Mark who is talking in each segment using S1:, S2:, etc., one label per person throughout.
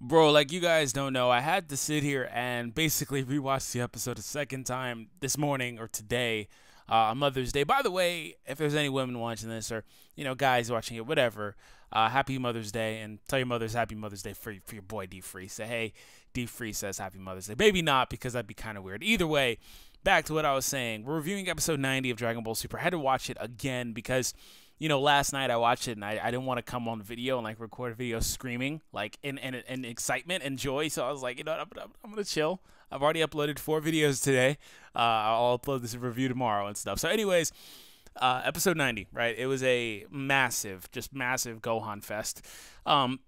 S1: Bro, like you guys don't know, I had to sit here and basically rewatch the episode a second time this morning or today on Mother's Day. By the way, if there's any women watching this or guys watching it, whatever, happy Mother's Day and tell your mothers Happy Mother's Day for your boy D Free. Say hey, D Free says Happy Mother's Day. Maybe not because that'd be kind of weird. Either way, back to what I was saying. We're reviewing episode 90 of Dragon Ball Super. I had to watch it again because last night I watched it and I didn't want to come on video and like record a video screaming like in excitement and joy. So I was like, I'm gonna chill. I've already uploaded 4 videos today. I'll upload this review tomorrow and stuff. So, anyways, episode 90, right? It was a massive, just massive Gohan fest. Um,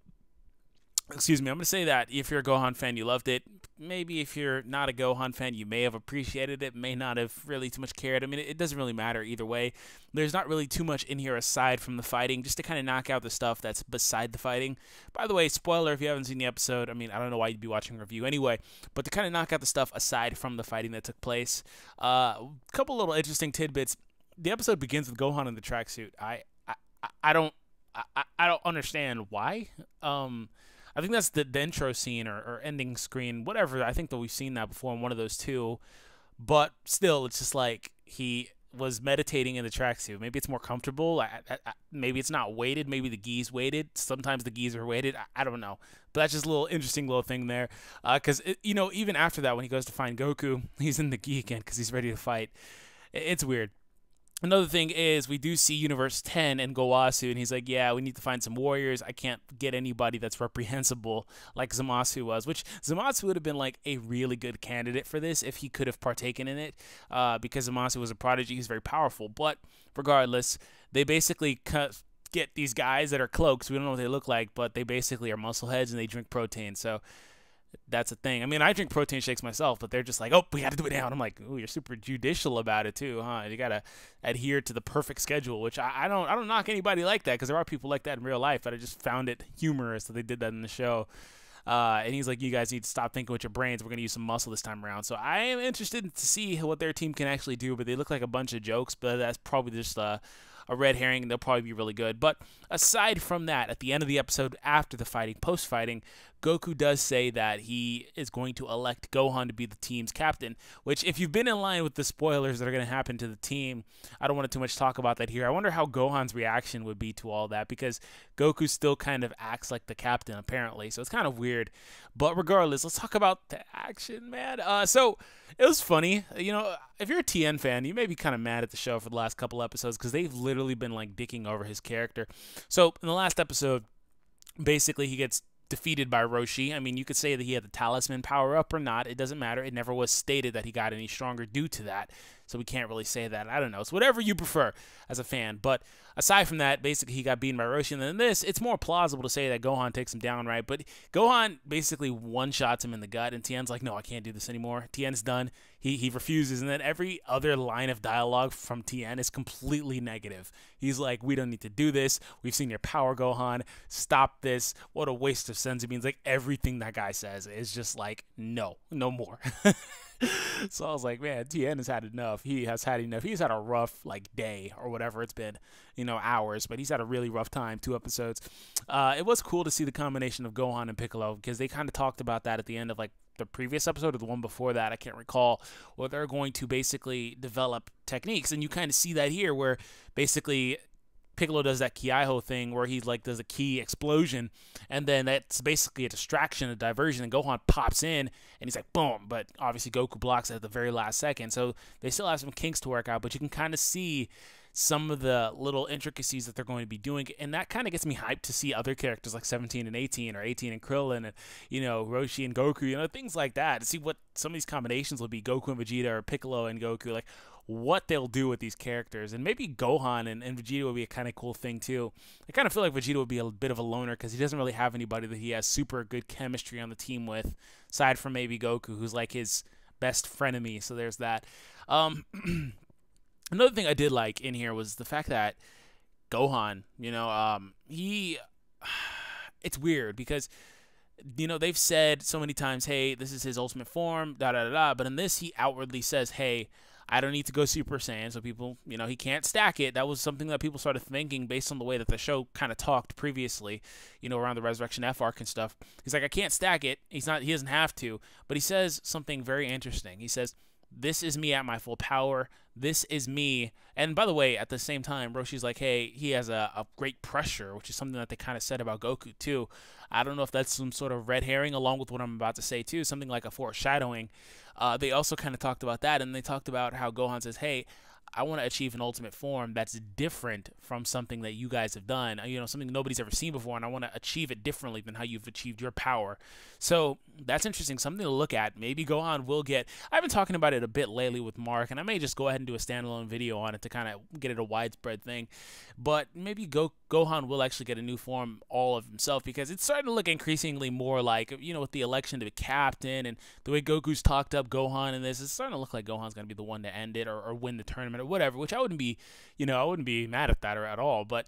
S1: Excuse me, I'm going to say that if you're a Gohan fan, you loved it. Maybe if you're not a Gohan fan, you may have appreciated it, may not have really too much cared. I mean, it doesn't really matter either way. There's not really too much in here aside from the fighting, just to kind of knock out the stuff that's beside the fighting. By the way, spoiler if you haven't seen the episode. I mean, I don't know why you'd be watching a review anyway, but to kind of knock out the stuff aside from the fighting that took place. A couple little interesting tidbits. The episode begins with Gohan in the tracksuit. I don't I don't understand why. I think that's the intro scene or ending screen, whatever. I think that we've seen that before in one of those two. But still, it's just like he was meditating in the tracksuit. Maybe it's more comfortable. Maybe it's not weighted. Maybe the gis weighted. Sometimes the gis are weighted. I don't know. But that's just a little interesting little thing there. Because, even after that, when he goes to find Goku, he's in the gi again because he's ready to fight. It's weird. Another thing is we do see Universe 10 and Gowasu, and he's like, yeah, we need to find some warriors. I can't get anybody that's reprehensible like Zamasu was, which Zamasu would have been like a really good candidate for this if he could have partaken in it, because Zamasu was a prodigy. He's very powerful. But regardless, they basically get these guys that are cloaks. We don't know what they look like, but they basically are muscle heads and they drink protein. So that's a thing. I mean, I drink protein shakes myself, but they're just like, oh, we got to do it now. And I'm like, ooh, you're super judicial about it too, huh? You got to adhere to the perfect schedule, which I don't knock anybody like that because there are people like that in real life, but I just found it humorous that they did that in the show. And he's like, you guys need to stop thinking with your brains. We're going to use some muscle this time around. So I am interested to see what their team can actually do, but they look like a bunch of jokes, but that's probably just a red herring. They'll probably be really good. But aside from that, at the end of the episode, after the fighting, post-fighting, Goku does say that he is going to elect Gohan to be the team's captain, which if you've been in line with the spoilers that are going to happen to the team, I don't want to too much talk about that here. I wonder how Gohan's reaction would be to all that because Goku still kind of acts like the captain apparently, so it's kind of weird. But regardless, let's talk about the action, man. So it was funny. If you're a Tien fan, you may be kind of mad at the show for the last couple episodes because they've literally been like dicking over his character. So in the last episode, basically he gets defeated by Roshi. I mean, you could say that he had the talisman power up or not. It doesn't matter. It never was stated that he got any stronger due to that. So we can't really say that. I don't know. It's whatever you prefer as a fan. But aside from that, basically he got beaten by Roshi. And then this, it's more plausible to say that Gohan takes him down, right? But Gohan basically one-shots him in the gut. And Tien's like, no, I can't do this anymore. Tien's done. He refuses. And then every other line of dialogue from Tien is completely negative. He's like, we don't need to do this. We've seen your power, Gohan. Stop this. What a waste of senzu beans. Like everything that guy says is just like, no more. So I was like, man, Tien has had enough. He has had enough. He's had a rough like day or whatever it's been, hours, but he's had a really rough time. 2 episodes. It was cool to see the combination of Gohan and Piccolo because they kind of talked about that at the end of like the previous episode or the one before that. I can't recall. Where they're going to basically develop techniques, and you kind of see that here, where basically Piccolo does that Kiaiho thing where he like does a ki explosion, and then that's basically a distraction, a diversion, and Gohan pops in and he's like boom, but obviously Goku blocks it at the very last second. So they still have some kinks to work out, but you can kind of see some of the little intricacies that they're going to be doing, and that kind of gets me hyped to see other characters like 17 and 18 or 18 and Krillin and Roshi and Goku, things like that, to see what some of these combinations will be, Goku and Vegeta or Piccolo and Goku, like what they'll do with these characters. And maybe Gohan and Vegeta would be a kind of cool thing too. I kind of feel like Vegeta would be a bit of a loner because he doesn't really have anybody that he has super good chemistry on the team with, aside from maybe Goku, who's like his best frenemy. So there's that. Another thing I did like in here was the fact that Gohan, he, it's weird because they've said so many times, hey, this is his ultimate form, da da da da. But in this, he outwardly says, hey, I don't need to go Super Saiyan. So people, he can't stack it. That was something that people started thinking based on the way that the show kind of talked previously, around the Resurrection F arc and stuff. He's like, I can't stack it. He doesn't have to. But he says something very interesting. He says, this is me at my full power. This is me. And by the way, at the same time, Roshi's like, hey, he has a great pressure, which is something that they kind of said about Goku, too. I don't know if that's some sort of red herring, along with what I'm about to say, too, something like a foreshadowing. They also kind of talked about that, and they talked about how Gohan says, hey, I want to achieve an ultimate form that's different from something that you guys have done, something nobody's ever seen before, and I want to achieve it differently than how you've achieved your power. So that's interesting, something to look at. Maybe Gohan will get, I've been talking about it a bit lately with Mark, and I may just go ahead and do a standalone video on it to kind of get it a widespread thing, but maybe Gohan will actually get a new form all of himself, because it's starting to look increasingly more like, with the election to be captain, and the way Goku's talked up Gohan in this, it's starting to look like Gohan's going to be the one to end it, or win the tournament, or whatever, which I wouldn't be mad at that or at all, but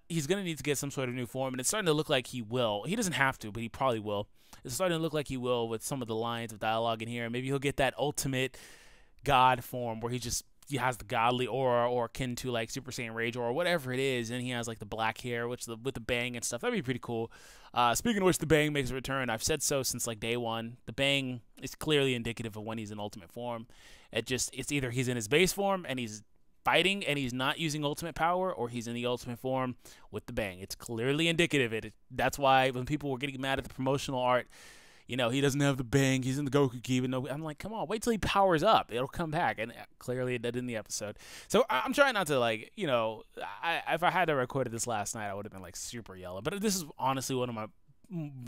S1: he's going to need to get some sort of new form, and it's starting to look like he will. He doesn't have to, but he probably will. It's starting to look like he will with some of the lines of dialogue in here. Maybe he'll get that ultimate God form where he has the godly aura, or akin to like Super Saiyan Rage or whatever it is, and he has like the black hair, with the bang and stuff. That'd be pretty cool. Speaking of which, the bang makes a return. I've said so since like day one. The bang is clearly indicative of when he's in ultimate form. It's either he's in his base form and he's fighting and he's not using ultimate power, or he's in the ultimate form with the bang. It's clearly indicative. That's why when people were getting mad at the promotional art, he doesn't have the bang, he's in the Goku Ki, but no, I'm like, come on, wait till he powers up, it'll come back, and clearly it did in the episode. So I'm trying not to, like, if I had to record this last night, I would have been like super yellow, but this is honestly one of my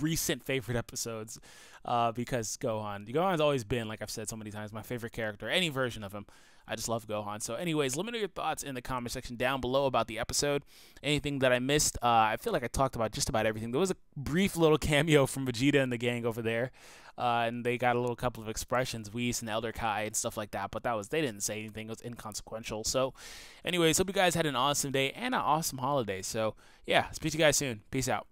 S1: recent favorite episodes, because Gohan's always been, like I've said so many times, my favorite character, any version of him. I just love Gohan. So anyways, let me know your thoughts in the comment section down below about the episode. Anything that I missed. I feel like I talked about just about everything. There was a brief little cameo from Vegeta and the gang over there, and they got a couple of expressions, Whis and Elder Kai and stuff like that, but they didn't say anything. It was inconsequential. So anyways, hope you guys had an awesome day and an awesome holiday. So yeah, speak to you guys soon. Peace out.